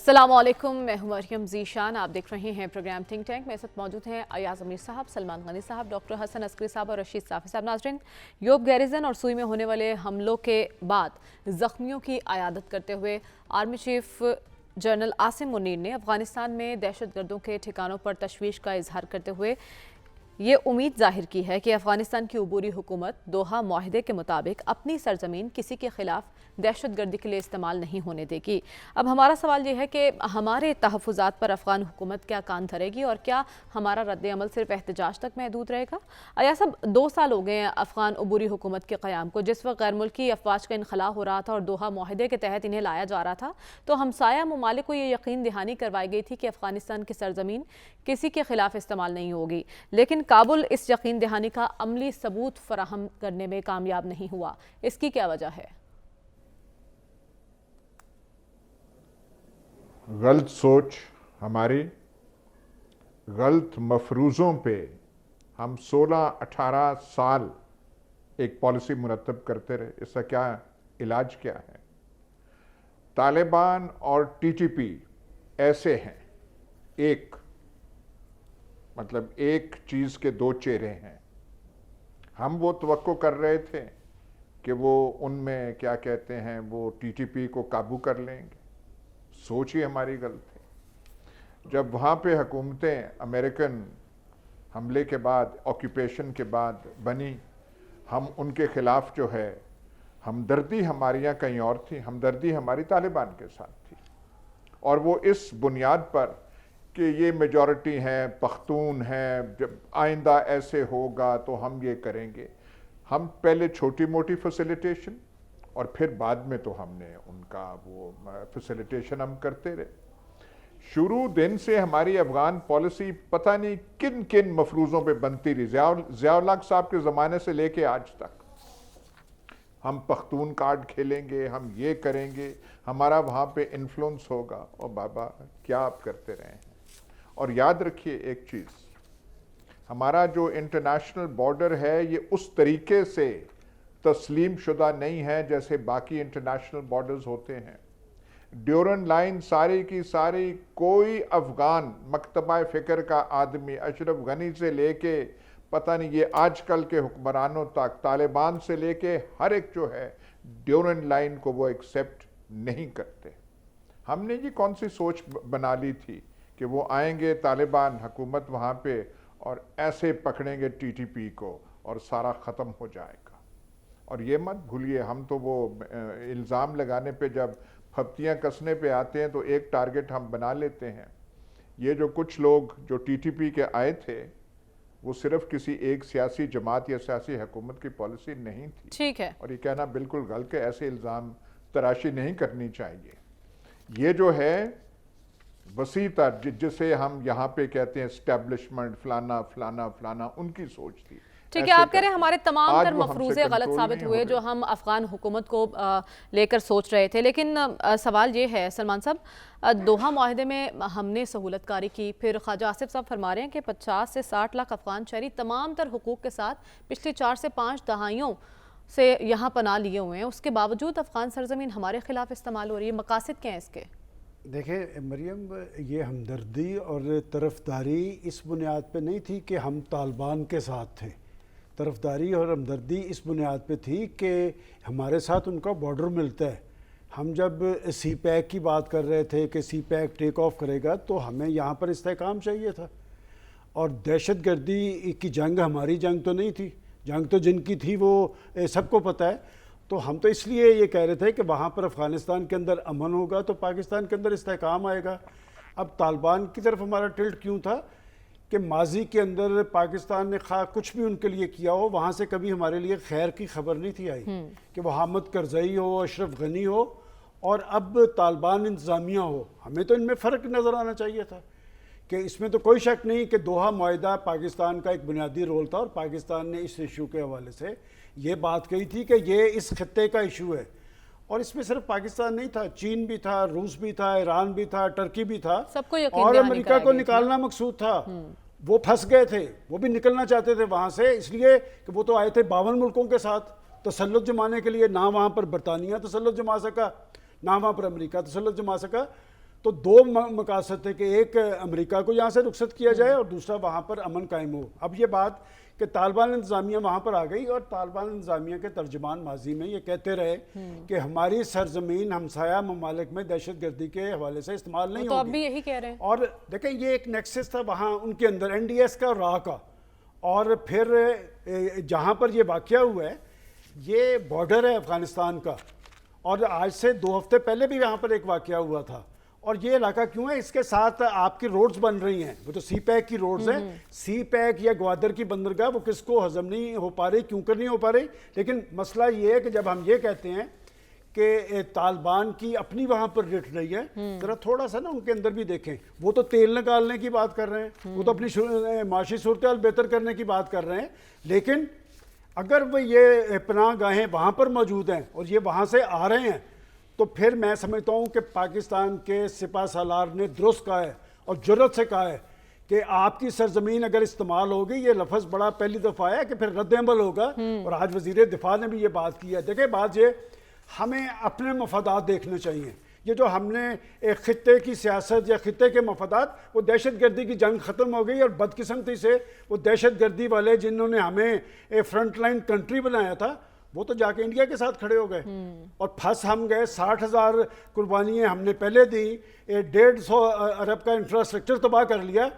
السلام علیکم، میں ہوں مریم ذیشان۔ آپ دیکھ رہے ہیں پروگرام تھنک ٹینک۔ میرے ساتھ موجود ہیں ایاز امیر صاحب، سلمان غنی صاحب، ڈاکٹر حسن عسکری صاحب اور رشید صافی صاحب۔ ناظرین، یوب گیریزن اور سوئی میں ہونے والے حملوں کے بعد زخمیوں کی عیادت کرتے ہوئے army chief general Asim Munir نے افغانستان میں دہشت گردوں کے ٹھکانوں پر تشویش کا اظہار کرتے ہوئے یہ امید ظاہر کی ہے کہ افغانستان کی عبوری حکومت دوحہ معاہدے کے مطابق اپنی سرزمین کسی کے خلاف دہشت گردی کے لیے استعمال نہیں ہونے دے گی۔ اب ہمارا سوال یہ ہے کہ ہمارے تحفظات پر افغان حکومت کیا کان دھرے گی اور کیا ہمارا رد عمل صرف احتجاج تک محدود رہے گا؟ ایاز صاحب، 2 سال ہو گئے ہیں افغان عبوری حکومت کے قیام کو۔ جس وقت غیر ملکی افواج کا انخلاء ہو رہا تھا اور دوحہ معاہدے کے تحت انہیں لایا جا رہا تھا تو ہمسایہ ممالک کو یہ یقین دہانی کروائی گئی تھی کہ افغانستان کی سرزمین کسی کے خلاف استعمال نہیں ہوگی، لیکن کابل اس یقین دہانی کا عملی ثبوت فراہم کرنے میں کامیاب نہیں ہوا۔ اس کی کیا وجہ ہے؟ غلط سوچ ہماری، غلط مفروضوں پہ ہم 16-18 سال ایک پالیسی مرتب کرتے رہے۔ اس کا کیا علاج کیا ہے؟ طالبان اور ٹی ٹی پی ایسے ہیں، ایک چیز کے 2 چہرے ہیں۔ ہم وہ توقع کر رہے تھے کہ وہ ان میں کیا کہتے ہیں وہ ٹی ٹی پی کو قابو کر لیں گے۔ سوچ ہی ہماری غلط ہے۔ جب وہاں پہ حکومتیں امریکن حملے کے بعد، آکیوپیشن کے بعد بنی، ہم ان کے خلاف جو ہے ہمدردی ہماری یہاں کہیں اور تھی، ہمدردی ہماری طالبان کے ساتھ تھی، اور وہ اس بنیاد پر کہ یہ میجورٹی ہیں، پختون ہیں، جب آئندہ ایسے ہوگا تو ہم یہ کریں گے۔ ہم پہلے چھوٹی موٹی فیسیلیٹیشن اور پھر بعد میں تو ہم نے ان کا وہ فیسیلیٹیشن ہم کرتے رہے۔ شروع دن سے ہماری افغان پالیسی پتہ نہیں کن کن مفروضوں پہ بنتی رہی، ضیاء الحق صاحب کے زمانے سے لے کے آج تک۔ ہم پختون کارڈ کھیلیں گے، ہم یہ کریں گے، ہمارا وہاں پہ انفلوئنس ہوگا، اور بابا کیا آپ کرتے رہے ہیں۔ اور یاد رکھیے ایک چیز، ہمارا جو انٹرنیشنل بارڈر ہے یہ اس طریقے سے تسلیم شدہ نہیں ہے جیسے باقی انٹرنیشنل بارڈرز ہوتے ہیں۔ ڈیورن لائن ساری کی ساری، کوئی افغان مکتبہ فکر کا آدمی، اشرف غنی سے لے کے پتہ نہیں یہ آج کل کے حکمرانوں تک، طالبان سے لے کے ہر ایک جو ہے ڈیورن لائن کو وہ ایکسیپٹ نہیں کرتے۔ ہم نے یہ کون سی سوچ بنا لی تھی کہ وہ آئیں گے طالبان حکومت وہاں پہ اور ایسے پکڑیں گے ٹی ٹی پی کو اور سارا ختم ہو جائے گا۔ اور یہ مت بھولیے، ہم تو وہ الزام لگانے پہ جب پھپتیاں کسنے پہ آتے ہیں تو ایک ٹارگٹ ہم بنا لیتے ہیں۔ یہ جو کچھ لوگ جو ٹی ٹی پی کے آئے تھے وہ صرف کسی ایک سیاسی جماعت یا سیاسی حکومت کی پالیسی نہیں تھی۔ ٹھیک ہے، اور یہ کہنا بالکل غلط ہے، ایسے الزام تراشی نہیں کرنی چاہیے۔ یہ جو ہے وسیع تر جسے ہم یہاں پہ کہتے ہیں اسٹیبلشمنٹ فلانا فلانا فلانا، ان کی سوچ تھی۔ ٹھیک ہے، آپ کہہ رہے ہیں ہمارے تمام تر مفروضے غلط ثابت ہوئے جو ہم افغان حکومت کو لے کر سوچ رہے تھے، لیکن سوال یہ ہے سلمان صاحب، دوحہ معاہدے میں ہم نے سہولت کاری کی، پھر خواجہ آصف صاحب فرما رہے ہیں کہ 50 سے 60 لاکھ افغان شہری تمام تر حقوق کے ساتھ پچھلی 4 سے 5 دہائیوں سے یہاں پناہ لیے ہوئے ہیں، اس کے باوجود افغان سرزمین ہمارے خلاف استعمال ہو رہی ہے۔ مقاصد کیا ہیں اس کے؟ دیکھیں مریم، یہ ہمدردی اور طرفداری اس بنیاد پہ نہیں تھی کہ ہم طالبان کے ساتھ تھے۔ طرفداری اور ہمدردی اس بنیاد پہ تھی کہ ہمارے ساتھ ان کا بارڈر ملتا ہے۔ ہم جب سی پیک کی بات کر رہے تھے کہ سی پیک ٹیک آف کرے گا تو ہمیں یہاں پر استحکام چاہیے تھا، اور دہشت گردی کی جنگ ہماری جنگ تو نہیں تھی، جنگ تو جن کی تھی وہ سب کو پتہ ہے۔ تو ہم تو اس لیے یہ کہہ رہے تھے کہ وہاں پر افغانستان کے اندر امن ہوگا تو پاکستان کے اندر استحکام آئے گا۔ اب طالبان کی طرف ہمارا ٹلٹ کیوں تھا کہ ماضی کے اندر پاکستان نے خواہ کچھ بھی ان کے لیے کیا ہو، وہاں سے کبھی ہمارے لیے خیر کی خبر نہیں تھی آئی، کہ وہ حامد کرزئی ہو، اشرف غنی ہو اور اب طالبان انتظامیہ ہو۔ ہمیں تو ان میں فرق نظر آنا چاہیے تھا، کہ اس میں تو کوئی شک نہیں کہ دوحہ معاہدہ پاکستان کا ایک بنیادی رول تھا، اور پاکستان نے اس ایشو کے حوالے سے یہ بات کہی تھی کہ یہ اس خطے کا ایشو ہے، اور اس میں صرف پاکستان نہیں تھا، چین بھی تھا، روس بھی تھا، ایران بھی تھا، ٹرکی بھی تھا، سب کو یقین اور دہانی امریکہ کو نکالنا مقصود تھا۔ وہ پھنس گئے تھے، وہ بھی نکلنا چاہتے تھے وہاں سے، اس لیے کہ وہ تو آئے تھے 52 ملکوں کے ساتھ تسلط جمانے کے لیے، نہ وہاں پر برطانیہ تسلط جما سکا، نہ وہاں پر امریکہ تسلط جما سکا۔ تو دو مقاصد تھے کہ ایک امریکہ کو یہاں سے رخصت کیا جائے اور دوسرا وہاں پر امن قائم ہو. اب یہ بات کہ طالبان انتظامیہ وہاں پر آ گئی اور طالبان انتظامیہ کے ترجمان ماضی میں یہ کہتے رہے کہ ہماری سرزمین ہمسایہ ممالک میں دہشت گردی کے حوالے سے استعمال نہیں ہوگی. تو اب بھی یہی کہہ رہے ہیں. اور دیکھیں یہ ایک نیکسس تھا وہاں ان کے اندر این ڈی ایس کا اور را کا, اور پھر جہاں پر یہ واقعہ ہوا ہے یہ بارڈر ہے افغانستان کا, اور آج سے 2 ہفتے پہلے بھی یہاں پر ایک واقعہ ہوا تھا. اور یہ علاقہ کیوں ہے, اس کے ساتھ آپ کی روڈز بن رہی ہیں, وہ تو سی پیک کی روڈز ہیں, سی پیک یا گوادر کی بندرگاہ وہ کس کو ہضم نہیں ہو پا رہی, کیوں کر نہیں ہو پا رہی. لیکن مسئلہ یہ ہے کہ جب ہم یہ کہتے ہیں کہ طالبان کی اپنی وہاں پر رٹ رہی ہے, ذرا تھوڑا سا نا ان کے اندر بھی دیکھیں. وہ تو تیل نکالنے کی بات کر رہے ہیں, وہ تو اپنی معاشی صورتحال بہتر کرنے کی بات کر رہے ہیں, لیکن اگر وہ یہ پناہ گاہیں وہاں پر موجود ہیں اور یہ وہاں سے آ رہے ہیں تو پھر میں سمجھتا ہوں کہ پاکستان کے سپہ سالار نے درست کہا ہے اور جرأت سے کہا ہے کہ آپ کی سرزمین اگر استعمال ہوگی, یہ لفظ بڑا پہلی دفعہ ہے کہ پھر رد عمل ہوگا. اور آج وزیر دفاع نے بھی یہ بات کی ہے. دیکھیں بات یہ, ہمیں اپنے مفادات دیکھنے چاہیے. یہ جو ہم نے ایک خطے کی سیاست یا خطے کے مفادات, وہ دہشت گردی کی جنگ ختم ہو گئی, اور بدقسمتی سے وہ دہشت گردی والے جنہوں نے ہمیں فرنٹ لائن کنٹری بنایا تھا وہ تو جا کے انڈیا کے ساتھ کھڑے ہو گئے اور پھنس ہم گئے. 60,000 قربانیاں ہم نے پہلے دی, 150 ارب کا انفراسٹرکچر تباہ کر لیا,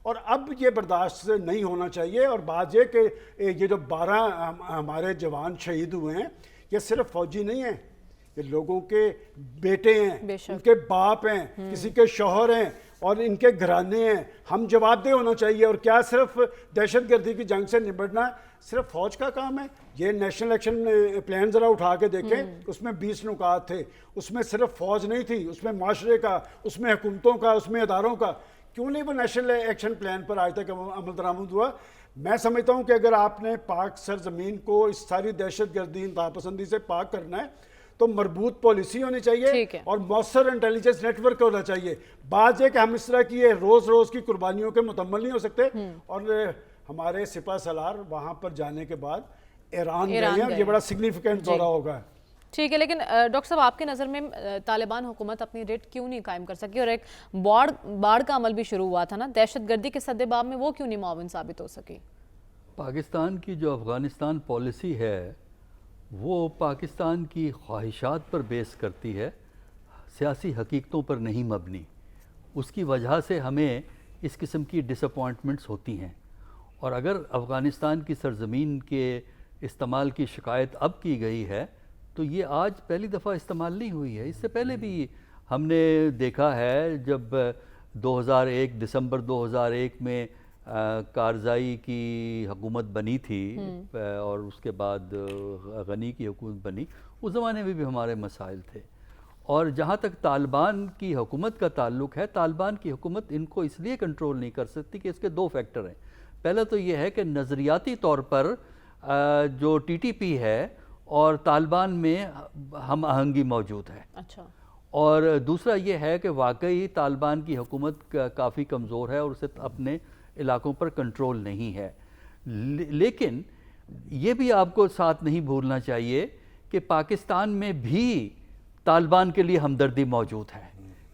اور اب یہ برداشت نہیں ہونا چاہیے. اور بات یہ کہ یہ جو 12 ہمارے جوان شہید ہوئے ہیں یہ صرف فوجی نہیں ہیں, یہ لوگوں کے بیٹے ہیں, ان کے باپ ہیں, کسی کے شوہر ہیں اور ان کے گھرانے ہیں. ہم جواب دہ ہونا چاہیے. اور کیا صرف دہشت گردی کی جنگ سے نمٹنا صرف فوج کا کام ہے؟ یہ نیشنل ایکشن پلان ذرا اٹھا کے دیکھیں, اس میں 20 نکات تھے, اس میں صرف فوج نہیں تھی, اس میں معاشرے کا, اس میں حکومتوں کا, اس میں اداروں کا. کیوں نہیں وہ نیشنل ایکشن پلان پر آج تک عمل درآمد ہوا؟ میں سمجھتا ہوں کہ اگر آپ نے پاک سرزمین کو اس ساری دہشت گردی انتہا پسندی سے پاک کرنا ہے تو مربوط پالیسی ہونی چاہیے اور مؤثر انٹیلیجنس نیٹ ورک ہونا چاہیے. بات یہ کہ ہم اس طرح کی روز کی قربانیوں کے مکمل نہیں ہو سکتے. اور ہمارے سپہ سالار وہاں پر جانے کے بعد ایران گئے ہیں, یہ بڑا سگنیفیکنٹ دورہ ہوگا. ٹھیک ہے, لیکن ڈاکٹر صاحب آپ کی نظر میں طالبان حکومت اپنی ریٹ کیوں نہیں قائم کر سکی, اور ایک باڑ کا عمل بھی شروع ہوا تھا نا دہشت گردی کے سدباب میں, وہ کیوں نہیں معاون ثابت ہو سکی؟ پاکستان کی جو افغانستان پالیسی ہے وہ پاکستان کی خواہشات پر بیس کرتی ہے, سیاسی حقیقتوں پر نہیں مبنی. اس کی وجہ سے ہمیں اس قسم کی ڈس اپوائنٹمنٹس ہوتی ہیں. اور اگر افغانستان کی سرزمین کے استعمال کی شکایت اب کی گئی ہے تو یہ آج پہلی دفعہ استعمال نہیں ہوئی ہے. اس سے پہلے بھی ہم نے دیکھا ہے جب 2001 دسمبر 2001 میں کارزائی کی حکومت بنی تھی اور اس کے بعد غنی کی حکومت بنی, اس زمانے میں بھی ہمارے مسائل تھے. اور جہاں تک طالبان کی حکومت کا تعلق ہے, طالبان کی حکومت ان کو اس لیے کنٹرول نہیں کر سکتی کہ اس کے 2 فیکٹر ہیں. پہلا تو یہ ہے کہ نظریاتی طور پر جو ٹی ٹی پی ہے اور طالبان میں ہم آہنگی موجود ہے. اچھا. اور دوسرا یہ ہے کہ واقعی طالبان کی حکومت کافی کمزور ہے اور اسے اپنے علاقوں پر کنٹرول نہیں ہے. لیکن یہ بھی آپ کو ساتھ نہیں بھولنا چاہیے کہ پاکستان میں بھی طالبان کے لیے ہمدردی موجود ہے,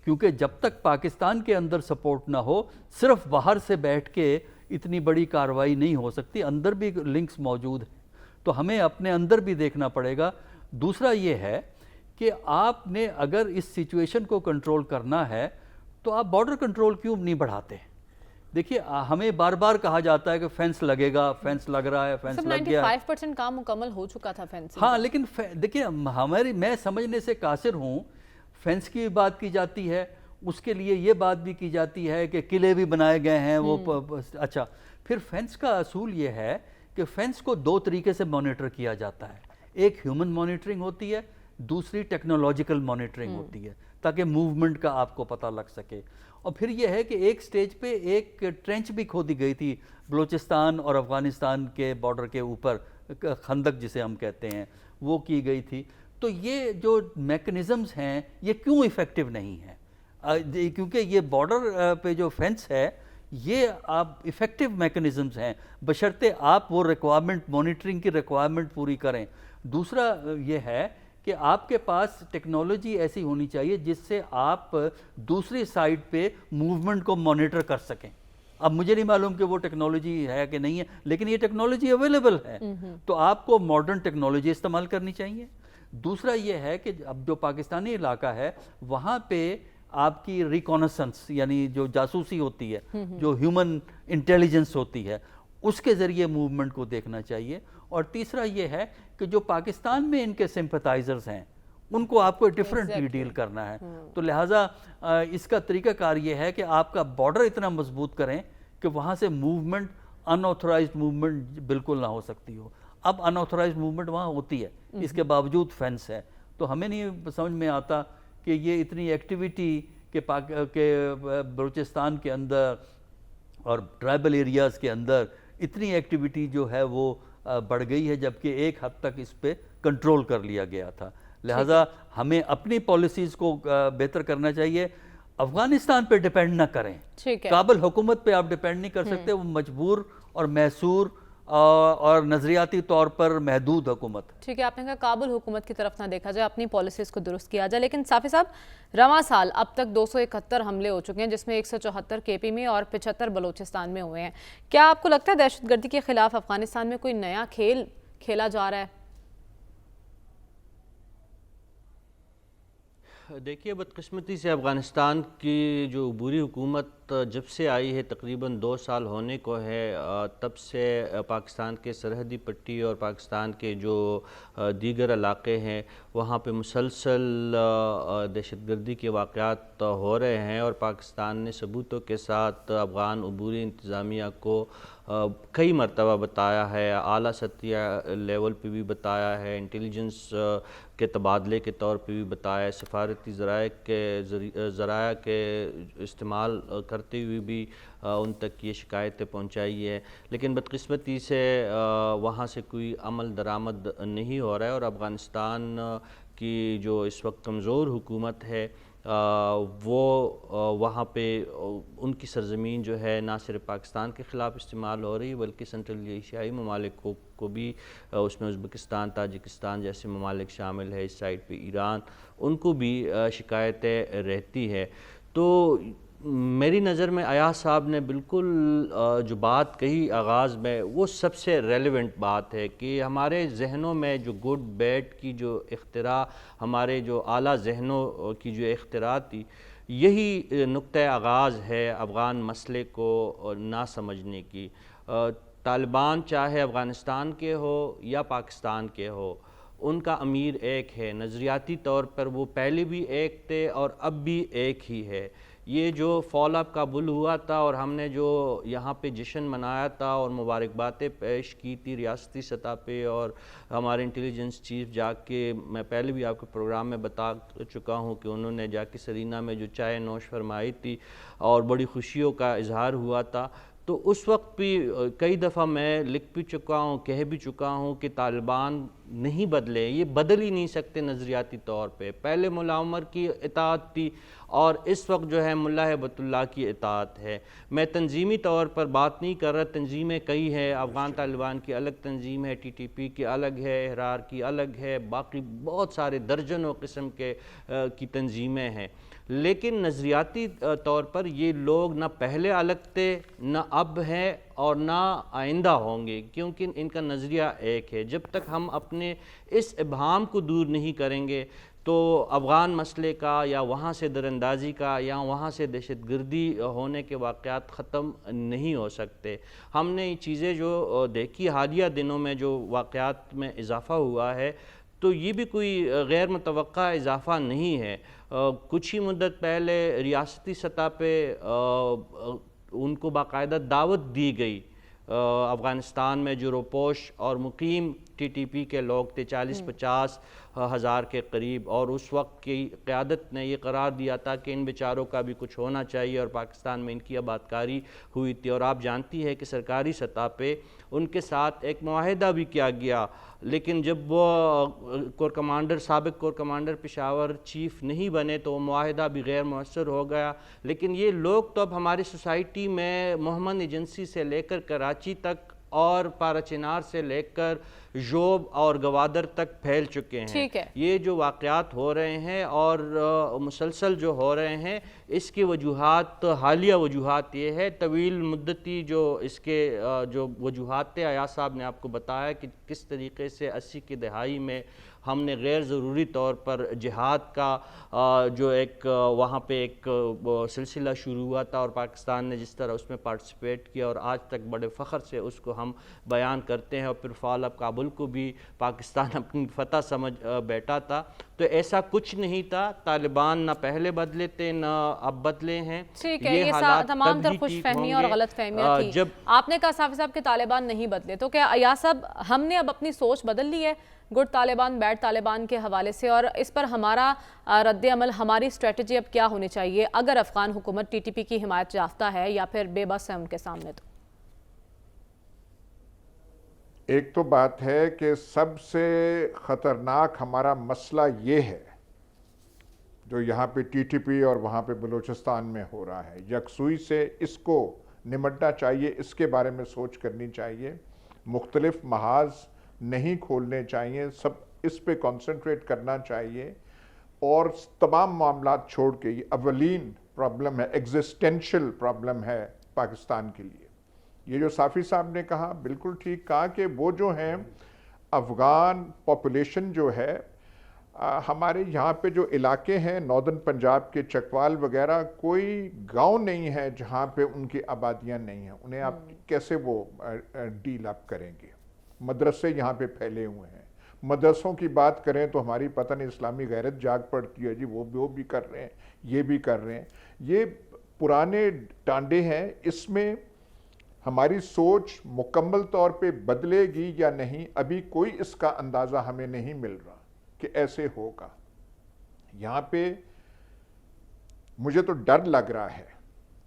کیونکہ جب تک پاکستان کے اندر سپورٹ نہ ہو, صرف باہر سے بیٹھ کے اتنی بڑی کارروائی نہیں ہو سکتی, اندر بھی لنکس موجود ہیں. تو ہمیں اپنے اندر بھی دیکھنا پڑے گا. دوسرا یہ ہے کہ آپ نے اگر اس سچویشن کو کنٹرول کرنا ہے تو آپ بارڈر کنٹرول کیوں نہیں بڑھاتے؟ دیکھیے ہمیں بار بار کہا جاتا ہے کہ فینس لگے گا, فینس لگ رہا ہے, فینس لگ گیا. 95% کام مکمل ہو چکا تھا فینس. ہاں, لیکن دیکھیے میں سمجھنے سے قاصر ہوں. فینس کی بات کی جاتی ہے, اس کے لیے یہ بات بھی کی جاتی ہے کہ قلعے بھی بنائے گئے ہیں وہ. اچھا, پھر فینس کا اصول یہ ہے کہ فینس کو 2 طریقے سے مانیٹر کیا جاتا ہے. ایک ہیومن مانیٹرنگ ہوتی ہے, دوسری ٹیکنالوجیکل مانیٹرنگ ہوتی ہے, تاکہ موومنٹ کا آپ کو پتہ لگ سکے. اور پھر یہ ہے کہ ایک سٹیج پہ ایک ٹرینچ بھی کھودی گئی تھی بلوچستان اور افغانستان کے بارڈر کے اوپر, خندق جسے ہم کہتے ہیں, وہ کی گئی تھی. تو یہ جو میکنزمز ہیں یہ کیوں ایفیکٹو نہیں ہیں؟ کیونکہ یہ بارڈر پہ جو فینس ہے یہ آپ ایفیکٹو میکنزمز ہیں, بشرطے آپ وہ ریکوائرمنٹ, مانیٹرنگ کی ریکوائرمنٹ پوری کریں. دوسرا یہ ہے کہ آپ کے پاس ٹیکنالوجی ایسی ہونی چاہیے جس سے آپ دوسری سائڈ پہ موومنٹ کو مانیٹر کر سکیں. اب مجھے نہیں معلوم کہ وہ ٹیکنالوجی ہے کہ نہیں ہے، لیکن یہ ٹیکنالوجی اویلیبل ہے، تو آپ کو ماڈرن ٹیکنالوجی استعمال کرنی چاہیے. دوسرا یہ ہے کہ اب جو پاکستانی علاقہ ہے وہاں پہ آپ کی ریکونیسنس یعنی جو جاسوسی ہوتی ہے، جو ہیومن انٹیلیجنس ہوتی ہے، اس کے ذریعے موومنٹ کو دیکھنا چاہیے. اور تیسرا یہ ہے کہ جو پاکستان میں ان کے سمپتھائزرز ہیں ان کو آپ کو ڈیفرنٹلی ڈیل کرنا ہے. تو لہٰذا اس کا طریقہ کار یہ ہے کہ آپ کا بارڈر اتنا مضبوط کریں کہ وہاں سے موومنٹ ان آتھورائزڈ موومنٹ بالکل نہ ہو سکتی ہو. اب ان آتھورائزڈ موومنٹ وہاں ہوتی ہے، اس کے باوجود فینس ہے. تو ہمیں نہیں سمجھ میں آتا کہ یہ اتنی ایکٹیویٹی کہ بلوچستان کے اندر اور ٹرائبل ایریاز کے اندر اتنی ایکٹیویٹی جو ہے وہ بڑھ گئی ہے، جبکہ ایک حد تک اس پہ کنٹرول کر لیا گیا تھا. لہٰذا ہمیں اپنی پالیسیز کو بہتر کرنا چاہیے. افغانستان پہ ڈیپینڈ نہ کریں. کابل حکومت پہ آپ ڈیپینڈ نہیں کر سکتے، وہ مجبور اور محصور اور نظریاتی طور پر محدود حکومت. ٹھیک ہے، آپ نے کہا کابل حکومت کی طرف نہ دیکھا جائے، اپنی پالیسیز کو درست کیا جائے. لیکن صافی صاحب، رواں سال اب تک 271 حملے ہو چکے ہیں، جس میں 174 کے پی میں اور 75 بلوچستان میں ہوئے ہیں. کیا آپ کو لگتا ہے دہشت گردی کے خلاف افغانستان میں کوئی نیا کھیل کھیلا جا رہا ہے؟ دیکھیے، بدقسمتی سے افغانستان کی جو عبوری حکومت جب سے آئی ہے، تقریباً 2 سال ہونے کو ہے، تب سے پاکستان کے سرحدی پٹی اور پاکستان کے جو دیگر علاقے ہیں وہاں پہ مسلسل دہشت گردی کے واقعات ہو رہے ہیں. اور پاکستان نے ثبوتوں کے ساتھ افغان عبوری انتظامیہ کو کئی مرتبہ بتایا ہے، اعلیٰ سطحی لیول پہ بھی بتایا ہے، انٹیلیجنس کے تبادلے کے طور پہ بھی بتایا ہے، سفارتی ذرائع کے استعمال کرتے ہوئے بھی ان تک یہ شکایتیں پہنچائی ہے. لیکن بدقسمتی سے وہاں سے کوئی عمل درآمد نہیں ہو رہا ہے. اور افغانستان کی جو اس وقت کمزور حکومت ہے وہ وہاں پہ ان کی سرزمین جو ہے نہ صرف پاکستان کے خلاف استعمال ہو رہی بلکہ سنٹرل ایشیائی ممالک کو بھی، اس میں ازبکستان، تاجکستان جیسے ممالک شامل ہے، اس سائڈ پہ ایران، ان کو بھی شکایتیں رہتی ہے. تو میری نظر میں ایاز صاحب نے بالکل جو بات کہی آغاز میں وہ سب سے ریلیونٹ بات ہے کہ ہمارے ذہنوں میں جو گڈ بیڈ کی جو اختراع، ہمارے جو اعلیٰ ذہنوں کی جو اختراع تھی، یہی نقطہ آغاز ہے افغان مسئلے کو نہ سمجھنے کی. طالبان چاہے افغانستان کے ہو یا پاکستان کے ہو، ان کا امیر ایک ہے. نظریاتی طور پر وہ پہلے بھی ایک تھے اور اب بھی ایک ہی ہے. یہ جو فال آف کابل ہوا تھا اور ہم نے جو یہاں پہ جشن منایا تھا اور مبارکباتیں پیش کی تھی ریاستی سطح پہ، اور ہمارے انٹیلیجنس چیف جا کے، میں پہلے بھی آپ کے پروگرام میں بتا چکا ہوں کہ انہوں نے جا کے سرینا میں جو چائے نوش فرمائی تھی اور بڑی خوشیوں کا اظہار ہوا تھا. تو اس وقت بھی کئی دفعہ میں لکھ بھی چکا ہوں، کہہ بھی چکا ہوں کہ طالبان نہیں بدلے، یہ بدل ہی نہیں سکتے نظریاتی طور پہ. پہلے ملا عمر کی اطاعت تھی اور اس وقت جو ہے ملا ہیبت اللہ کی اطاعت ہے. میں تنظیمی طور پر بات نہیں کر رہا، تنظیمیں کئی ہیں، افغان طالبان کی الگ تنظیم ہے، ٹی ٹی پی کی الگ ہے، احرار کی الگ ہے، باقی بہت سارے درجنوں قسم کی تنظیمیں ہیں. لیکن نظریاتی طور پر یہ لوگ نہ پہلے الگ تھے، نہ اب ہیں اور نہ آئندہ ہوں گے، کیونکہ ان کا نظریہ ایک ہے. جب تک ہم اپنے اس ابہام کو دور نہیں کریں گے تو افغان مسئلے کا یا وہاں سے دراندازی کا یا وہاں سے دہشت گردی ہونے کے واقعات ختم نہیں ہو سکتے. ہم نے یہ چیزیں جو دیکھی حالیہ دنوں میں، جو واقعات میں اضافہ ہوا ہے، تو یہ بھی کوئی غیر متوقع اضافہ نہیں ہے. کچھ ہی مدت پہلے ریاستی سطح پہ ان کو باقاعدہ دعوت دی گئی. افغانستان میں جو روپوش اور مقیم ٹی ٹی پی کے لوگ تھے 40-50 ہزار کے قریب، اور اس وقت کی قیادت نے یہ قرار دیا تھا کہ ان بیچاروں کا بھی کچھ ہونا چاہیے، اور پاکستان میں ان کی آبادکاری ہوئی تھی. اور آپ جانتی ہے کہ سرکاری سطح پہ ان کے ساتھ ایک معاہدہ بھی کیا گیا، لیکن جب وہ سابق کور کمانڈر پشاور چیف نہیں بنے تو وہ معاہدہ بھی غیر مؤثر ہو گیا. لیکن یہ لوگ تو اب ہماری سوسائٹی میں محمد ایجنسی سے لے کر کراچی تک اور پارچینار سے لے کر جوب اور گوادر تک پھیل چکے ہیں۔ ٹھیک ہے۔ یہ جو واقعات ہو رہے ہیں اور مسلسل جو ہو رہے ہیں، اس کی وجوہات، حالیہ وجوہات یہ ہے، طویل مدتی جو اس کے جو وجوہات تھے، ایاز صاحب نے آپ کو بتایا کہ کس طریقے سے 80 کی دہائی میں ہم نے غیر ضروری طور پر جہاد کا جو ایک وہاں پہ ایک سلسلہ شروع ہوا تھا، اور پاکستان نے جس طرح اس میں پارٹیسپیٹ کیا اور آج تک بڑے فخر سے اس کو ہم بیان کرتے ہیں، اور پھر فال آف کابل کو بھی پاکستان اپنی فتح سمجھ بیٹھا تھا، تو ایسا کچھ نہیں تھا۔ طالبان نہ پہلے بدلے تھے نہ اب بدلے ہیں۔ ٹھیک ہے، یہ تمام تر خوش فہمی اور غلط فہمیاں تھی۔ آپ نے کہا صافی صاحب کہ طالبان نہیں بدلے، تو کیا ایاز صاحب ہم نے اب اپنی سوچ بدل لی ہے گڈ طالبان بیڈ طالبان کے حوالے سے، اور اس پر ہمارا رد عمل، ہماری اسٹریٹجی اب کیا ہونی چاہیے اگر افغان حکومت ٹی ٹی پی کی حمایت یافتہ ہے یا پھر بے بس ہے ان کے سامنے؟ تو ایک تو بات ہے کہ سب سے خطرناک ہمارا مسئلہ یہ ہے جو یہاں پہ ٹی ٹی پی اور وہاں پہ بلوچستان میں ہو رہا ہے، یکسوئی سے اس کو نمٹنا چاہیے، اس کے بارے میں سوچ کرنی چاہیے، مختلف محاذ نہیں کھولنے چاہیے، سب اس پہ کنسنٹریٹ کرنا چاہیے، اور تمام معاملات چھوڑ کے یہ اولین پرابلم ہے، ایگزسٹینشل پرابلم ہے پاکستان کے لیے۔ یہ جو صافی صاحب نے کہا بالکل ٹھیک کہا کہ وہ جو ہیں افغان پاپولیشن جو ہے، ہمارے یہاں پہ جو علاقے ہیں ناردرن پنجاب کے چکوال وغیرہ، کوئی گاؤں نہیں ہے جہاں پہ ان کی آبادیاں نہیں ہیں، انہیں آپ کیسے وہ ڈیل اپ کریں گے؟ مدرسے یہاں پہ پھیلے ہوئے ہیں، مدرسوں کی بات کریں تو ہماری پتہ نہیں اسلامی غیرت جاگ پڑتی ہے جی، وہ بھی کر رہے ہیں، یہ بھی کر رہے ہیں، یہ پرانے ٹانڈے ہیں۔ اس میں ہماری سوچ مکمل طور پہ بدلے گی یا نہیں، ابھی کوئی اس کا اندازہ ہمیں نہیں مل رہا کہ ایسے ہوگا۔ یہاں پہ مجھے تو ڈر لگ رہا ہے،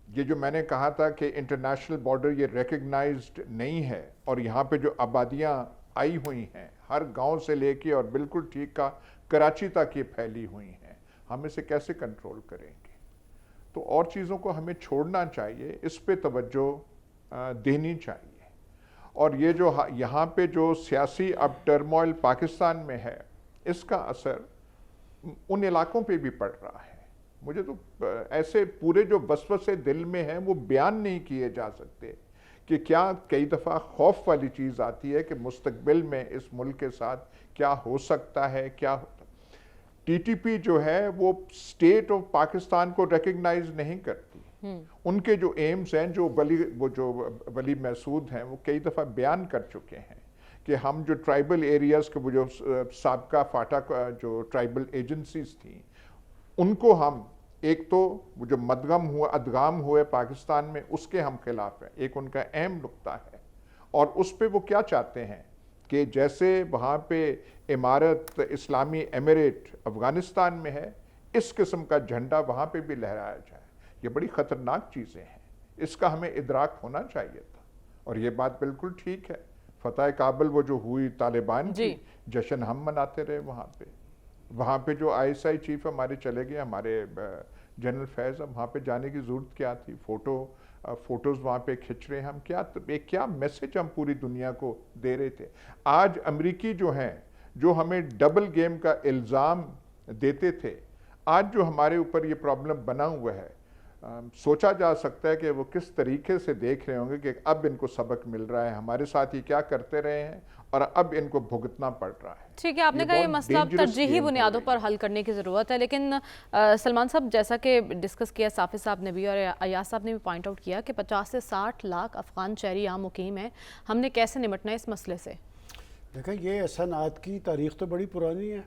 یہ جو میں نے کہا تھا کہ انٹرنیشنل بارڈر یہ ریکگنائزڈ نہیں ہے، اور یہاں پہ جو آبادیاں آئی ہوئی ہیں ہر گاؤں سے لے کے اور بالکل ٹھیک کا کراچی تک یہ پھیلی ہوئی ہیں، ہم اسے کیسے کنٹرول کریں گے؟ تو اور چیزوں کو ہمیں چھوڑنا چاہیے، اس پہ توجہ دینی چاہیے۔ اور یہ جو یہاں پہ جو سیاسی اب ٹرموائل پاکستان میں ہے، اس کا اثر ان علاقوں پہ بھی پڑ رہا ہے۔ مجھے تو ایسے پورے جو وسوسے دل میں ہیں وہ بیان نہیں کیے جا سکتے کہ کیا کئی دفعہ خوف والی چیز آتی ہے کہ مستقبل میں اس ملک کے ساتھ کیا ہو سکتا ہے، کیا ہوتا۔ ٹی ٹی پی جو ہے وہ اسٹیٹ آف پاکستان کو ریکگنائز نہیں کرتی۔ ان کے جو ایمز ہیں، جو ولی محسود ہیں، وہ کئی دفعہ بیان کر چکے ہیں کہ ہم جو ٹرائبل ایریاز کے وہ جو سابقہ فاٹا جو ٹرائبل ایجنسیز تھیں، ان کو ہم ایک تو وہ جو ادغام ہوئے پاکستان میں، اس کے ہم خلاف ہیں، ایک ان کا اہم نقطہ ہے۔ اور اس پہ وہ کیا چاہتے ہیں کہ جیسے وہاں پہ امارت اسلامی ایمریٹ افغانستان میں ہے، اس قسم کا جھنڈا وہاں پہ بھی لہرایا جائے۔ یہ بڑی خطرناک چیزیں ہیں، اس کا ہمیں ادراک ہونا چاہیے تھا۔ اور یہ بات بالکل ٹھیک ہے، فتح کابل وہ جو ہوئی طالبان کی، جشن ہم مناتے رہے وہاں پہ جو آئی ایس آئی چیف ہمارے چلے گئے، ہمارے جنرل فیض، وہاں پہ جانے کی ضرورت کیا تھی؟ فوٹوز وہاں پہ کھچ رہے ہیں ہم، کیا میسج ہم پوری دنیا کو دے رہے تھے؟ آج امریکی جو ہیں، جو ہمیں ڈبل گیم کا الزام دیتے تھے، آج جو ہمارے اوپر یہ پرابلم بنا ہوا ہے، سوچا جا سکتا ہے کہ وہ کس طریقے سے دیکھ رہے ہوں گے کہ اب ان کو سبق مل رہا ہے، ہمارے ساتھ یہ کیا کرتے رہے ہیں اور اب ان کو بھگتنا پڑ رہا ہے۔ ٹھیک ہے، آپ نے کہا یہ مسئلہ ترجیحی بنیادوں پر حل کرنے کی ضرورت ہے، لیکن سلمان صاحب جیسا کہ ڈسکس کیا صافی صاحب نے بھی اور ایاز صاحب نے بھی پوائنٹ آؤٹ کیا کہ 50 سے 60 لاکھ افغان شہری یہاں مقیم ہیں، ہم نے کیسے نمٹنا ہے اس مسئلے سے؟ دیکھیں، یہ احسانات کی تاریخ تو بڑی پرانی ہے،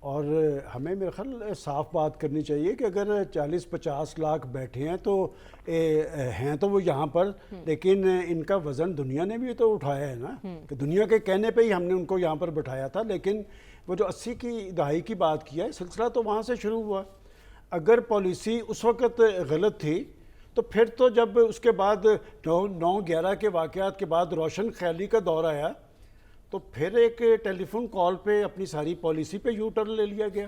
اور ہمیں میرے خیال صاف بات کرنی چاہیے کہ اگر 40-50 لاکھ بیٹھے ہیں تو ہیں تو وہ یہاں پر، لیکن ان کا وزن دنیا نے بھی تو اٹھایا ہے نا، کہ دنیا کے کہنے پہ ہی ہم نے ان کو یہاں پر بٹھایا تھا۔ لیکن وہ جو 80 کی دہائی کی بات کیا ہے، سلسلہ تو وہاں سے شروع ہوا۔ اگر پالیسی اس وقت غلط تھی تو پھر تو جب اس کے بعد 9/11 کے واقعات کے بعد روشن خیالی کا دور آیا تو پھر ایک ٹیلی فون کال پہ اپنی ساری پالیسی پہ یو ٹرن لے لیا گیا،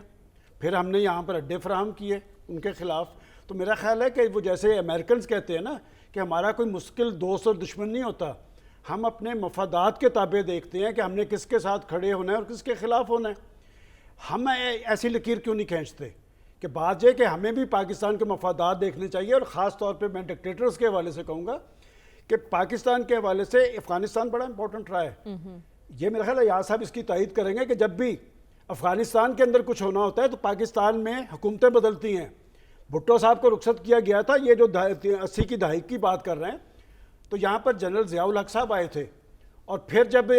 پھر ہم نے یہاں پر اڈے فراہم کیے ان کے خلاف۔ تو میرا خیال ہے کہ وہ جیسے امریکنز کہتے ہیں نا کہ ہمارا کوئی مستقل دوست اور دشمن نہیں ہوتا، ہم اپنے مفادات کے تابع دیکھتے ہیں کہ ہم نے کس کے ساتھ کھڑے ہونا ہے اور کس کے خلاف ہونا ہے. ہم ایسی لکیر کیوں نہیں کھینچتے کہ بات یہ کہ ہمیں بھی پاکستان کے مفادات دیکھنے چاہیے. اور خاص طور پہ میں ڈکٹیٹرز کے حوالے سے کہوں گا کہ پاکستان کے حوالے سے افغانستان بڑا امپورٹنٹ رہا ہے. یہ میرا خیال ہے یار صاحب اس کی تائید کریں گے کہ جب بھی افغانستان کے اندر کچھ ہونا ہوتا ہے تو پاکستان میں حکومتیں بدلتی ہیں. بھٹو صاحب کو رخصت کیا گیا تھا, یہ جو 80 کی دہائی کی بات کر رہے ہیں, تو یہاں پر جنرل ضیاء الحق صاحب آئے تھے, اور پھر جب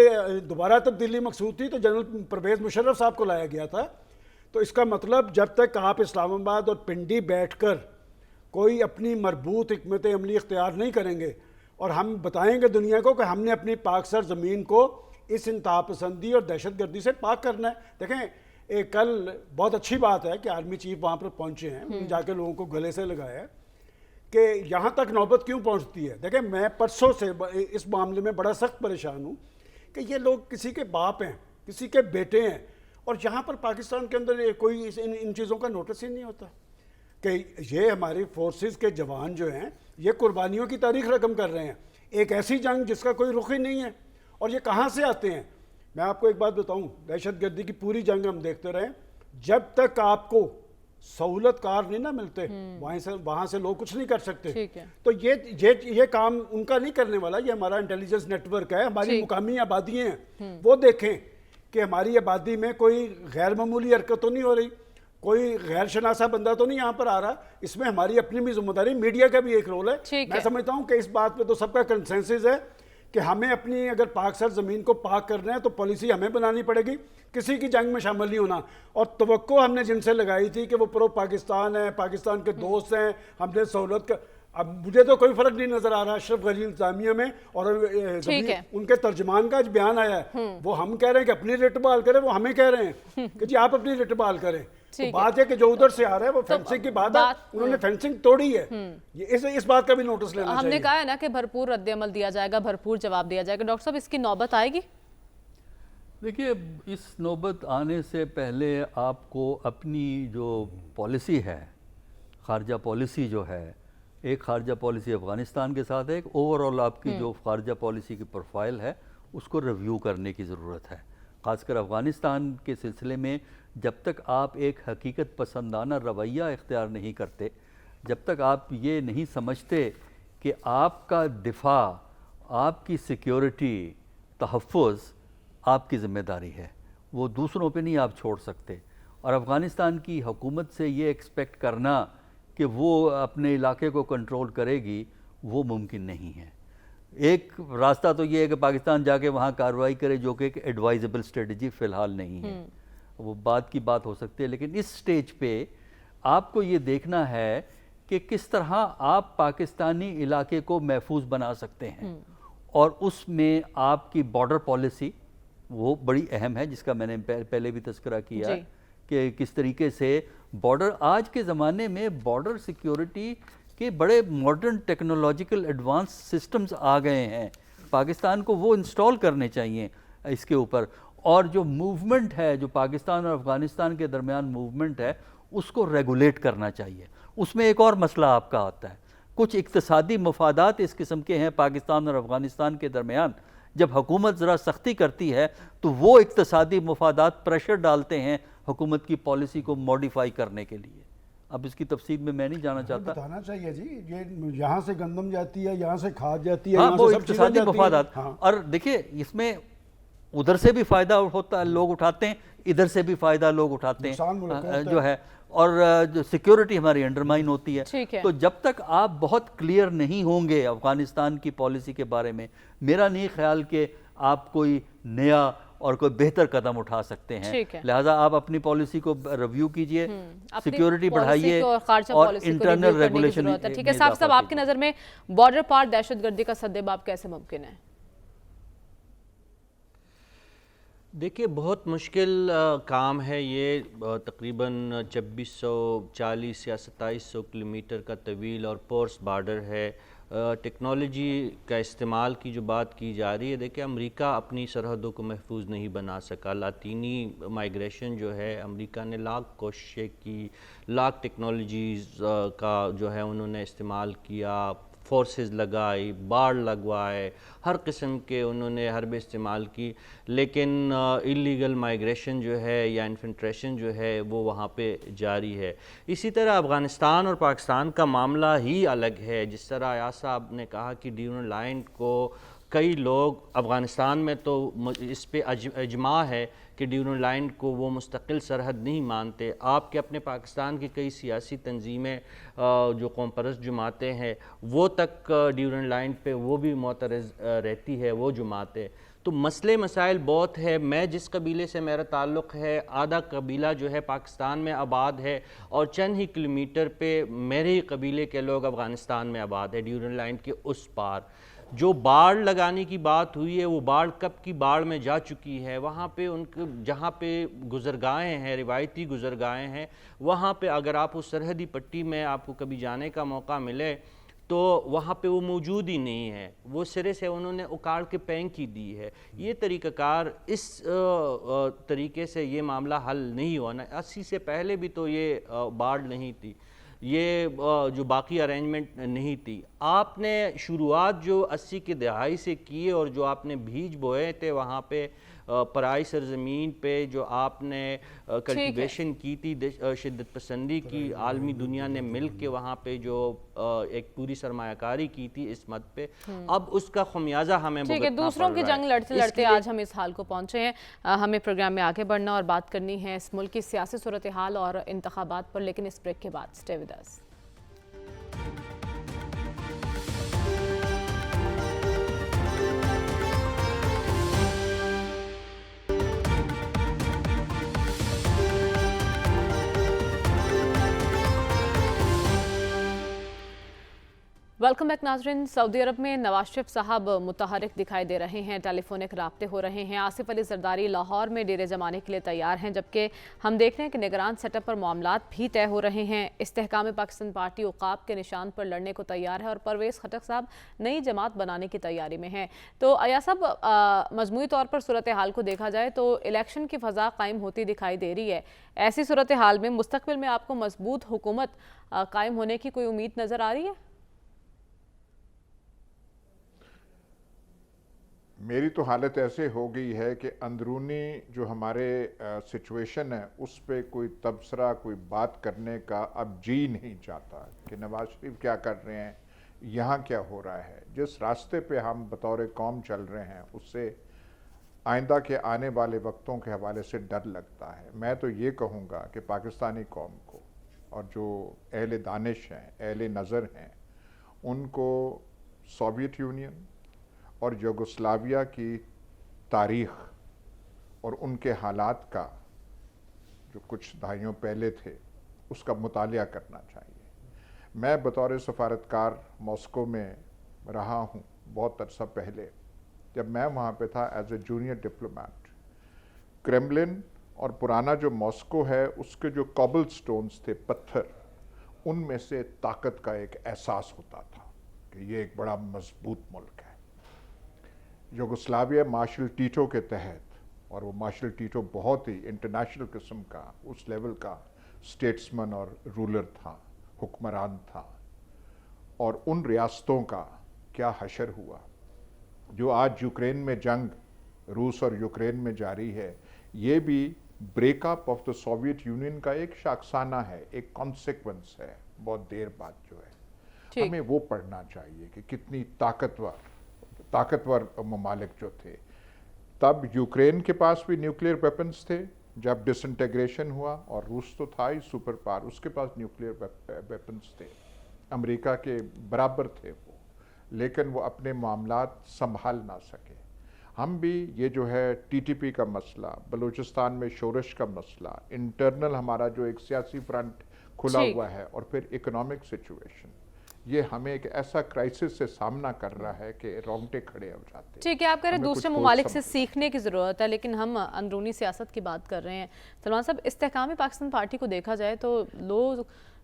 دوبارہ تبدیلی مقصود تھی تو جنرل پرویز مشرف صاحب کو لایا گیا تھا. تو اس کا مطلب جب تک آپ اسلام آباد اور پنڈی بیٹھ کر کوئی اپنی مربوط حکمت عملی اختیار نہیں کریں گے اور ہم بتائیں گے دنیا کو کہ ہم نے اپنی پاک سر زمین کو اس انتہا پسندی اور دہشت گردی سے پاک کرنا ہے. دیکھیں کل بہت اچھی بات ہے کہ آرمی چیف وہاں پر پہنچے ہیں, جا کے لوگوں کو گلے سے لگایا ہے کہ یہاں تک نوبت کیوں پہنچتی ہے. دیکھیں میں پرسوں سے اس معاملے میں بڑا سخت پریشان ہوں کہ یہ لوگ کسی کے باپ ہیں, کسی کے بیٹے ہیں, اور یہاں پر پاکستان کے اندر کوئی ان چیزوں کا نوٹس ہی نہیں ہوتا کہ یہ ہماری فورسز کے جوان جو ہیں یہ قربانیوں کی تاریخ رقم کر رہے ہیں. ایک ایسی جنگ جس کا کوئی رخ ہی نہیں ہے, اور یہ کہاں سے آتے ہیں. میں آپ کو ایک بات بتاؤں, دہشت گردی کی پوری جنگ ہم دیکھتے رہے, جب تک آپ کو سہولت کار نہیں نہ ملتے وہاں سے لوگ کچھ نہیں کر سکتے. تو یہ کام ان کا نہیں کرنے والا, یہ ہمارا انٹیلیجنس نیٹ ورک ہے, ہماری مقامی آبادیاں ہیں, وہ دیکھیں کہ ہماری آبادی میں کوئی غیر معمولی حرکت تو نہیں ہو رہی, کوئی غیر شناسا بندہ تو نہیں یہاں پر آ رہا. اس میں ہماری اپنی بھی ذمہ داری, میڈیا کا بھی ایک رول ہے. میں سمجھتا ہوں کہ اس بات پہ تو سب کا کنسنسس ہے کہ ہمیں اپنی اگر پاک سر زمین کو پاک کرنا ہے تو پالیسی ہمیں بنانی پڑے گی, کسی کی جنگ میں شامل نہیں ہونا. اور توقع ہم نے جن سے لگائی تھی کہ وہ پرو پاکستان ہے, پاکستان کے دوست ہیں, ہم نے سہولت کا, اب مجھے تو کوئی فرق نہیں نظر آ رہا اشرف غنی انتظامیہ میں اور ان کے ترجمان کا بیان آیا ہے, وہ ہم کہہ رہے ہیں کہ اپنی رٹ بحال کریں, وہ ہمیں کہہ رہے ہیں کہ جی آپ اپنی رٹ بحال کریں. تو بات ہے کہ جو ادھر سے آ رہا ہے وہ فینسنگ کی بات ہے, انہوں نے فینسنگ توڑی ہے, اس بات کا بھی نوٹس لینا چاہیے. ہم نے کہا ہے نا کہ بھرپور رد عمل دیا جائے گا, بھرپور جواب دیا جائے گا. ڈاکٹر صاحب اس کی نوبت آئے گی؟ دیکھیے اس نوبت آنے سے پہلے آپ کو اپنی جو پالیسی ہے, خارجہ پالیسی جو ہے, ایک خارجہ پالیسی افغانستان کے ساتھ ہے, ایک اوورآل آپ کی جو خارجہ پالیسی کی پروفائل ہے اس کو ریویو کرنے کی ضرورت ہے. خاص کر افغانستان کے سلسلے میں جب تک آپ ایک حقیقت پسندانہ رویہ اختیار نہیں کرتے, جب تک آپ یہ نہیں سمجھتے کہ آپ کا دفاع, آپ کی سیکیورٹی, تحفظ آپ کی ذمہ داری ہے, وہ دوسروں پہ نہیں آپ چھوڑ سکتے. اور افغانستان کی حکومت سے یہ ایکسپیکٹ کرنا کہ وہ اپنے علاقے کو کنٹرول کرے گی, وہ ممکن نہیں ہے. ایک راستہ تو یہ ہے کہ پاکستان جا کے وہاں کارروائی کرے, جو کہ ایک ایڈوائزبل اسٹریٹجی فی الحال نہیں ہے, وہ بات کی بات ہو سکتی ہے. لیکن اس سٹیج پہ آپ کو یہ دیکھنا ہے کہ کس طرح آپ پاکستانی علاقے کو محفوظ بنا سکتے ہیں, اور اس میں آپ کی بارڈر پالیسی وہ بڑی اہم ہے, جس کا میں نے پہلے بھی تذکرہ کیا ہے کہ کس طریقے سے بارڈر, آج کے زمانے میں بارڈر سیکیورٹی کے بڑے ماڈرن ٹیکنالوجیکل ایڈوانس سسٹمز آ گئے ہیں, پاکستان کو وہ انسٹال کرنے چاہیے اس کے اوپر. اور جو موومنٹ ہے, جو پاکستان اور افغانستان کے درمیان موومنٹ ہے, اس کو ریگولیٹ کرنا چاہیے. اس میں ایک اور مسئلہ آپ کا آتا ہے, کچھ اقتصادی مفادات اس قسم کے ہیں پاکستان اور افغانستان کے درمیان. جب حکومت ذرا سختی کرتی ہے تو وہ اقتصادی مفادات پریشر ڈالتے ہیں حکومت کی پالیسی کو موڈیفائی کرنے کے لیے. اب اس کی تفصیل میں نہیں جانا چاہتا. بتانا چاہیے جی, یہ یہاں سے گندم جاتی ہے, یہاں سے کھاد جاتی ہے, ہاں وہ اقتصادی مفادات. اور دیکھیں اس میں ادھر سے بھی فائدہ ہوتا ہے, لوگ اٹھاتے ہیں, ادھر سے بھی فائدہ لوگ اٹھاتے ہیں جو ہے, اور جو سیکیورٹی ہماری انڈرمائن ہوتی ہے. تو جب تک آپ بہت کلیئر نہیں ہوں گے افغانستان کی پالیسی کے بارے میں, میرا نہیں خیال کہ آپ کوئی نیا اور کوئی بہتر قدم اٹھا سکتے ہیں. لہٰذا آپ اپنی پالیسی کو ریویو کیجئے, سیکیورٹی بڑھائیے اور انٹرنل ریگولیشن. ٹھیک ہے صاحب, آپ کی نظر میں بارڈر پار دہشت گردی کا سدباب کیسے ممکن ہے؟ دیکھیے بہت مشکل کام ہے یہ, تقریباً 2640 یا 2700 کلومیٹر کا طویل اور پورس بارڈر ہے. ٹیکنالوجی کا استعمال کی جو بات کی جا رہی ہے, دیکھیں امریکہ اپنی سرحدوں کو محفوظ نہیں بنا سکا. لاطینی مائیگریشن جو ہے, امریکہ نے لاکھ کوششیں کی, لاکھ ٹیکنالوجیز کا جو ہے انہوں نے استعمال کیا, فورسز لگائی، باڑ لگوائے، ہر قسم کے انہوں نے حربیں استعمال کی، لیکن اللیگل مائیگریشن جو ہے یا انفلٹریشن جو ہے وہ وہاں پہ جاری ہے۔ اسی طرح افغانستان اور پاکستان کا معاملہ ہی الگ ہے۔ جس طرح ایاز صاحب نے کہا کہ ڈیورنڈ لائن کو کئی لوگ افغانستان میں تو اس پہ اجماع ہے کہ ڈیورنڈ لائن کو وہ مستقل سرحد نہیں مانتے۔ آپ کے اپنے پاکستان کی کئی سیاسی تنظیمیں جو قوم پرست جماعتیں ہیں وہ تک ڈیورنڈ لائن پہ وہ بھی معترض رہتی ہے وہ جماعتیں۔ تو مسئلے مسائل بہت ہے۔ میں جس قبیلے سے میرا تعلق ہے، آدھا قبیلہ جو ہے پاکستان میں آباد ہے اور چند ہی کلومیٹر پہ میرے ہی قبیلے کے لوگ افغانستان میں آباد ہے ڈیورنڈ لائن کے اس پار۔ جو باڑ لگانے کی بات ہوئی ہے وہ باڑ کب کی باڑ میں جا چکی ہے۔ وہاں پہ ان کے جہاں پہ گزرگاہیں ہیں، روایتی گزرگاہیں ہیں، وہاں پہ اگر آپ اس سرحدی پٹی میں آپ کو کبھی جانے کا موقع ملے تو وہاں پہ وہ موجود ہی نہیں ہے، وہ سرے سے انہوں نے اکاڑ کے پھینک دی ہے۔ یہ طریقہ کار اس طریقے سے یہ معاملہ حل نہیں ہونا۔ 80 سے پہلے بھی تو یہ باڑ نہیں تھی، یہ جو باقی ارینجمنٹ نہیں تھی۔ آپ نے شروعات جو 80 کی دہائی سے کی اور جو آپ نے بیج بوئے تھے وہاں پہ پرائی سرزمین پہ، جو آپ نے کلٹیویشن کی تھی شدت پسندی کی، عالمی دنیا نے مل کے وہاں پہ جو ایک پوری سرمایہ کاری کی تھی اس مد پہ، اب اس کا خمیازہ ہمیں بھگتنا پڑ رہا ہے۔ دوسروں کی جنگ لڑتے لڑتے آج ہم اس حال کو پہنچے ہیں۔ ہمیں پروگرام میں آگے بڑھنا اور بات کرنی ہے اس ملک کی سیاسی صورتحال اور انتخابات پر، لیکن اس بریک کے بعد سٹے ود اس۔ ویلکم بیک ناظرین۔ سعودی عرب میں نواز شریف صاحب متحرک دکھائی دے رہے ہیں، ٹیلی فونک رابطے ہو رہے ہیں۔ آصف علی زرداری لاہور میں ڈیرے جمانے کے لیے تیار ہیں، جبکہ ہم دیکھ رہے ہیں کہ نگران سیٹ اپ پر معاملات بھی طے ہو رہے ہیں۔ استحکام پاکستان پارٹی عقاب کے نشان پر لڑنے کو تیار ہے اور پرویز خٹک صاحب نئی جماعت بنانے کی تیاری میں ہیں۔ تو ایاز صاحب، مجموعی طور پر صورتحال کو دیکھا جائے تو الیکشن کی فضا قائم ہوتی دکھائی دے رہی ہے۔ ایسی صورتحال میں مستقبل میں آپ کو مضبوط حکومت قائم ہونے کی کوئی امید نظر آ رہی ہے؟ میری تو حالت ایسے ہو گئی ہے کہ اندرونی جو ہمارے سچویشن ہے اس پہ کوئی تبصرہ، کوئی بات کرنے کا اب جی نہیں چاہتا کہ نواز شریف کیا کر رہے ہیں، یہاں کیا ہو رہا ہے۔ جس راستے پہ ہم بطور قوم چل رہے ہیں اس سے آئندہ کے آنے والے وقتوں کے حوالے سے ڈر لگتا ہے۔ میں تو یہ کہوں گا کہ پاکستانی قوم کو اور جو اہل دانش ہیں، اہل نظر ہیں، ان کو سوویت یونین اور یوگوسلاویہ کی تاریخ اور ان کے حالات کا جو کچھ دہائیوں پہلے تھے اس کا مطالعہ کرنا چاہیے۔ میں بطور سفارتکار ماسکو میں رہا ہوں بہت عرصہ پہلے، جب میں وہاں پہ تھا ایز اے جونیئر ڈپلومیٹ۔ کریملن اور پرانا جو ماسکو ہے اس کے جو کوبل سٹونز تھے، پتھر، ان میں سے طاقت کا ایک احساس ہوتا تھا کہ یہ ایک بڑا مضبوط ملک ہے۔ یوگوسلاویہ مارشل ٹیٹو کے تحت، اور وہ مارشل ٹیٹو بہت ہی انٹرنیشنل قسم کا، اس لیول کا سٹیٹسمن اور رولر تھا، حکمران تھا، اور ان ریاستوں کا کیا حشر ہوا۔ جو آج یوکرین میں جنگ روس اور یوکرین میں جاری ہے، یہ بھی break up of the Soviet union کا ایک شاخسانہ ہے، ایک کانسیکوینس ہے، بہت دیر بعد جو ہے۔ ہمیں وہ پڑھنا چاہیے کہ کتنی طاقتور ممالک جو تھے۔ تب یوکرین کے پاس بھی نیوکلیئر ویپنز تھے جب ڈس انٹیگریشن ہوا، اور روس تو تھا ہی سپر پاور، اس کے پاس نیوکلیئر ویپنز تھے، امریکہ کے برابر تھے وہ، لیکن وہ اپنے معاملات سنبھال نہ سکے۔ ہم بھی یہ جو ہے ٹی ٹی پی کا مسئلہ، بلوچستان میں شورش کا مسئلہ، انٹرنل ہمارا جو ایک سیاسی فرنٹ کھلا ہوا ہے، اور پھر اکنامک سچویشن، یہ ہمیں ایک ایسا کرائسس سے سامنا کر رہا ہے کہ رونگٹے کھڑے ہو جاتے ہیں۔ ٹھیک ہے، آپ کہہ رہے ہیں دوسرے ممالک سے سیکھنے کی ضرورت ہے، لیکن ہم اندرونی سیاست کی بات کر رہے ہیں۔ سلمان صاحب، استحکام پاکستان پارٹی کو دیکھا جائے تو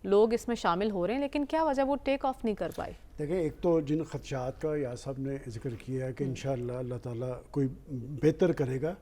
لوگ اس میں شامل ہو رہے ہیں، لیکن کیا وجہ وہ ٹیک آف نہیں کر پائے؟ دیکھیں، ایک تو جن خدشات کا یا صاحب نے ذکر کیا ہے کہ انشاءاللہ اللہ تعالیٰ کوئی بہتر کرے گا،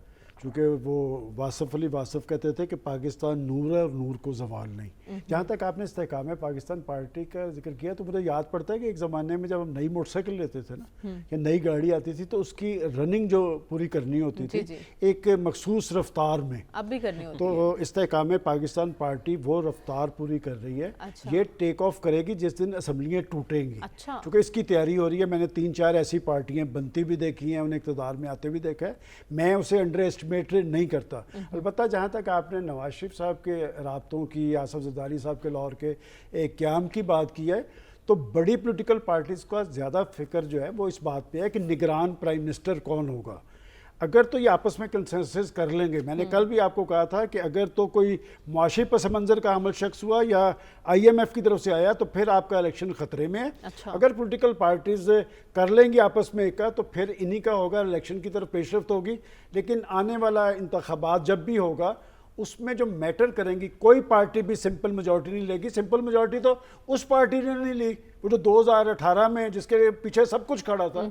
چونکہ وہ واصف علی واصف کہتے تھے کہ پاکستان نور ہے اور نور کو زوال نہیں. جہاں تک آپ نے استحکام پاکستان پارٹی کا ذکر کیا تو مجھے یاد پڑتا ہے کہ ایک زمانے میں جب ہم نئی موٹر سائیکل لیتے تھے نا یا نئی گاڑی آتی تھی تو اس کی رننگ جو پوری کرنی ہوتی تھی ایک مخصوص رفتار میں, اب بھی کرنی ہوتی تو استحکام پاکستان پارٹی وہ رفتار پوری کر رہی ہے. یہ ٹیک آف کرے گی جس دن اسمبلیاں ٹوٹیں گی, چونکہ اس کی تیاری ہو رہی ہے. میں نے 3-4 ایسی پارٹیاں بنتی بھی دیکھی ہیں, انہیں اقتدار میں آتے بھی دیکھا ہے. میں اسے انڈر ایسٹیمیٹ نہیں کرتا. البتہ جہاں تک آپ نے نواز شریف صاحب کے رابطوں کی, آصف زرداری صاحب کے لاہور کے قیام کی بات کی ہے, تو بڑی پولیٹیکل پارٹیز کا زیادہ فکر جو ہے وہ اس بات پہ ہے کہ نگران پرائم منسٹر کون ہوگا. اگر تو یہ آپس میں کنسنسس کر لیں گے, میں نے کل بھی آپ کو کہا تھا کہ اگر تو کوئی معاشی پس منظر کا عمل شخص ہوا یا IMF کی طرف سے آیا تو پھر آپ کا الیکشن خطرے میں ہے. اگر پولیٹیکل پارٹیز کر لیں گی آپس میں ایک کا تو پھر انہی کا ہوگا, الیکشن کی طرف پیش رفت ہوگی. لیکن آنے والا انتخابات جب بھی ہوگا اس میں جو میٹر کریں گی, کوئی پارٹی بھی سمپل میجورٹی نہیں لے گی. سمپل میجورٹی تو اس پارٹی نے نہیں لی وہ جو 2018 میں جس کے پیچھے سب کچھ کھڑا تھا.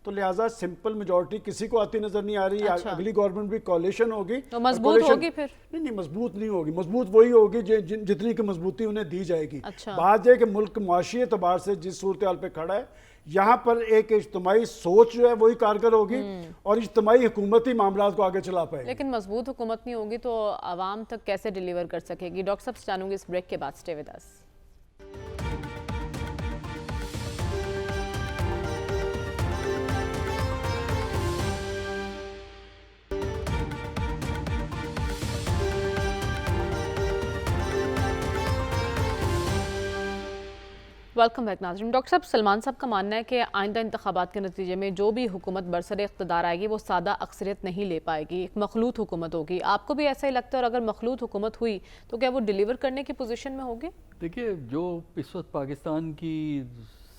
تو لہٰذا سمپل میجورٹی کسی کو آتی نظر نہیں آ رہی. اگلی گورنمنٹ بھی کولیشن ہوگی, تو مضبوط ہوگی. پھر نہیں مضبوط نہیں ہوگی. مضبوط وہی ہوگی جتنی کی مضبوطی انہیں دی جائے گی. بات یہ کہ ملک معاشی اعتبار سے جس صورتحال پہ کھڑا ہے, یہاں پر ایک اجتماعی سوچ جو ہے وہی کارگر ہوگی اور اجتماعی حکومتی معاملات کو آگے چلا پائے گی. لیکن مضبوط حکومت نہیں ہوگی تو عوام تک کیسے ڈیلیور کر سکے گی؟ ڈاکٹر صاحب سے جانوں گی اس بریک کے بعد. Stay with us. Welcome back ناظرین. ڈاکٹر صاحب, سلمان صاحب کا ماننا ہے کہ آئندہ انتخابات کے نتیجے میں جو بھی حکومت برسر اقتدار آئے گی وہ سادہ اکثریت نہیں لے پائے گی, ایک مخلوط حکومت ہوگی. آپ کو بھی ایسا ہی لگتا ہے, اور اگر مخلوط حکومت ہوئی تو کیا وہ ڈیلیور کرنے کی پوزیشن میں ہوگی؟ دیکھیے, جو اس وقت پاکستان کی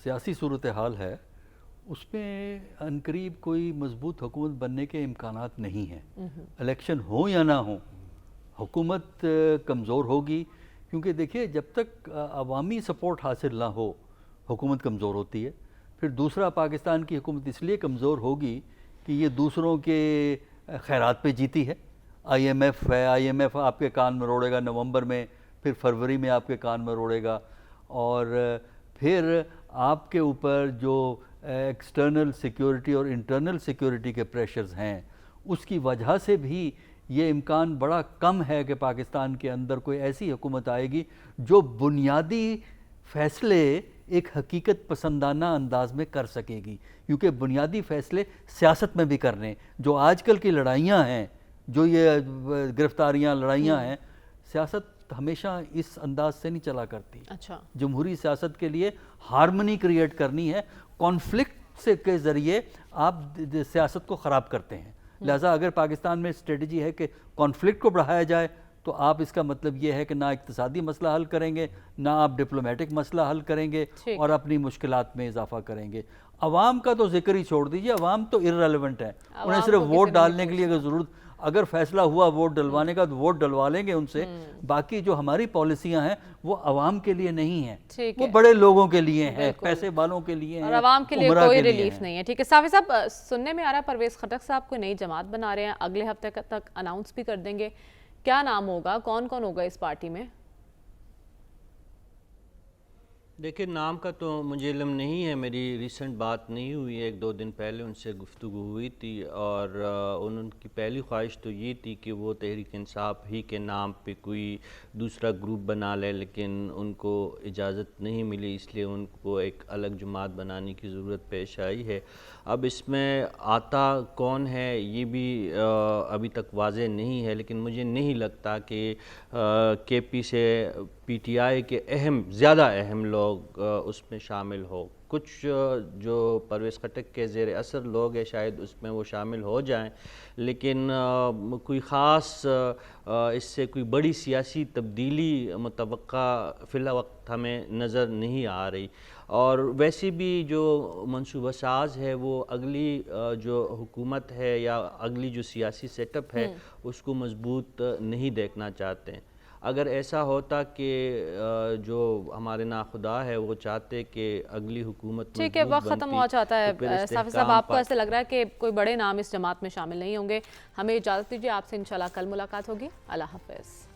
سیاسی صورتحال ہے اس میں عنقریب کوئی مضبوط حکومت بننے کے امکانات نہیں ہیں. الیکشن ہو یا نہ ہو, حکومت کمزور ہوگی. کیونکہ دیکھیے, جب تک عوامی سپورٹ حاصل نہ ہو حکومت کمزور ہوتی ہے. پھر دوسرا, پاکستان کی حکومت اس لیے کمزور ہوگی کہ یہ دوسروں کے خیرات پہ جیتی ہے. IMF ہے, IMF آپ کے کان میں روڑے گا نومبر میں, پھر فروری میں آپ کے کان میں روڑے گا, اور پھر آپ کے اوپر جو ایکسٹرنل سیکیورٹی اور انٹرنل سیکیورٹی کے پریشرز ہیں اس کی وجہ سے بھی یہ امکان بڑا کم ہے کہ پاکستان کے اندر کوئی ایسی حکومت آئے گی جو بنیادی فیصلے ایک حقیقت پسندانہ انداز میں کر سکے گی. کیونکہ بنیادی فیصلے سیاست میں بھی کرنے, جو آج کل کی لڑائیاں ہیں, جو یہ گرفتاریاں لڑائیاں ہیں, سیاست ہمیشہ اس انداز سے نہیں چلا کرتی. جمہوری سیاست کے لیے ہارمنی کریٹ کرنی ہے, کانفلکٹ کے ذریعے آپ سیاست کو خراب کرتے ہیں. لہٰذا اگر پاکستان میں اسٹریٹجی ہے کہ کانفلکٹ کو بڑھایا جائے تو آپ اس کا مطلب یہ ہے کہ نہ اقتصادی مسئلہ حل کریں گے, نہ آپ ڈپلومیٹک مسئلہ حل کریں گے, اور اپنی مشکلات میں اضافہ کریں گے. عوام کا تو ذکر ہی چھوڑ دیجیے, عوام تو ارریلیونٹ ہے. انہیں صرف ووٹ ڈالنے کے لیے اگر ضرورت, اگر فیصلہ ہوا ووٹ ڈلوانے کا تو ووٹ ڈلوا لیں گے ان سے. باقی جو ہماری پالیسیاں ہیں وہ عوام کے لیے نہیں ہیں, وہ بڑے لوگوں کے لیے ہیں, پیسے والوں کے لیے ہیں, اور عوام کے لیے کوئی ریلیف نہیں ہے. ٹھیک ہے صافی صاحب, سننے میں آ رہا ہے پرویز خٹک صاحب کوئی نئی جماعت بنا رہے ہیں, اگلے ہفتے تک اناؤنس بھی کر دیں گے. کیا نام ہوگا, کون کون ہوگا اس پارٹی میں؟ دیکھیں, نام کا تو مجھے علم نہیں ہے, میری ریسنٹ بات نہیں ہوئی ہے. 1-2 دن پہلے ان سے گفتگو ہوئی تھی, اور ان کی پہلی خواہش تو یہ تھی کہ وہ تحریک انصاف ہی کے نام پہ کوئی دوسرا گروپ بنا لے, لیکن ان کو اجازت نہیں ملی, اس لیے ان کو ایک الگ جماعت بنانے کی ضرورت پیش آئی ہے. اب اس میں آتا کون ہے یہ بھی ابھی تک واضح نہیں ہے, لیکن مجھے نہیں لگتا کہ KP سے PTI کے زیادہ اہم لوگ اس میں شامل ہو. کچھ جو پرویز خٹک کے زیر اثر لوگ ہیں شاید اس میں وہ شامل ہو جائیں, لیکن کوئی خاص اس سے کوئی بڑی سیاسی تبدیلی متوقع فی الوقت ہمیں نظر نہیں آ رہی. اور ویسے بھی جو منصوبہ ساز ہے وہ اگلی جو حکومت ہے یا اگلی جو سیاسی سیٹ اپ ہے اس کو مضبوط نہیں دیکھنا چاہتے ہیں. اگر ایسا ہوتا کہ جو ہمارے ناخدا ہے وہ چاہتے کہ اگلی حکومت ٹھیک ہے، وقت ختم ہوا چاہتا ہے صافی صاحب، آپ کو ایسے لگ رہا ہے کہ کوئی بڑے نام اس جماعت میں شامل نہیں ہوں گے. ہمیں اجازت دیجیے، آپ سے انشاءاللہ کل ملاقات ہوگی. اللہ حافظ.